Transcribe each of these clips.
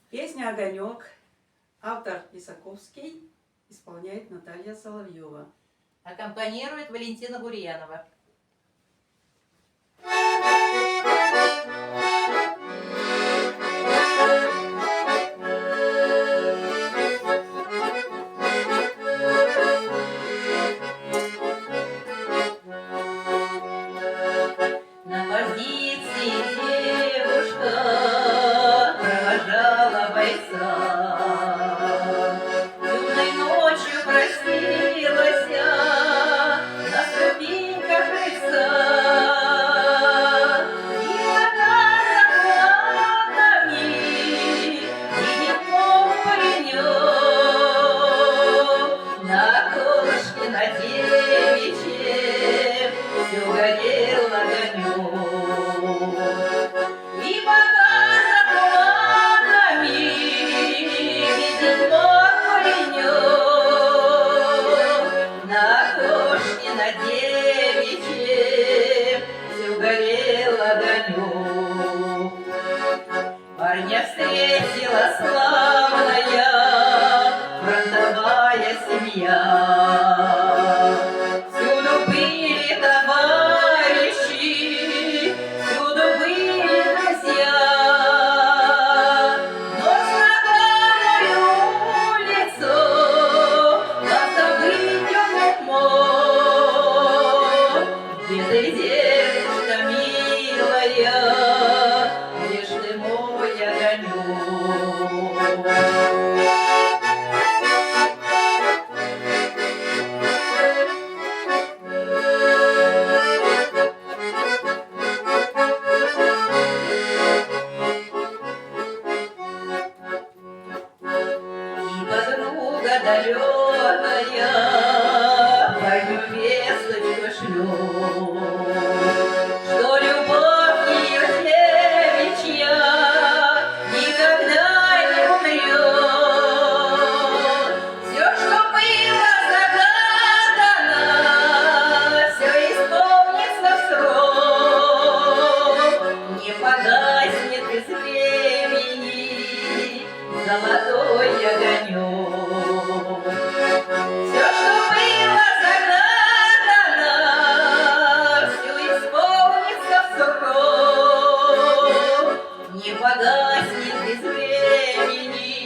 Песня «Огонек». Автор Исаковский, исполняет Наталья Соловьева. Аккомпанирует Валентина Гурьянова. На позиции девушка провожала бойца. Темной ночью просилась на ступеньках крыльца. И она заплаками видит паренек. На окошке на девичьем все горел огонек. И пока за планами видит паренек, на окошке на девичьем все горел огонек. Парня встретила славная фронтовая семья. Всюду были товарищи, всюду были друзья. Но знакомую улицу нам забыть он не мог. Где ты, девушка милая, где ж ты мой огонек? Подруга далекая парню весточку шлет, что любовь ее девичья никогда не умрет. Все, что было загадано, все исполнится в срок. Не погаснет без времени золотой огонек. Все, что было загадано, все исполнится в срок. Не погаснет без времени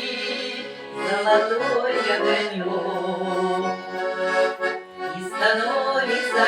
золотой огонек. И становится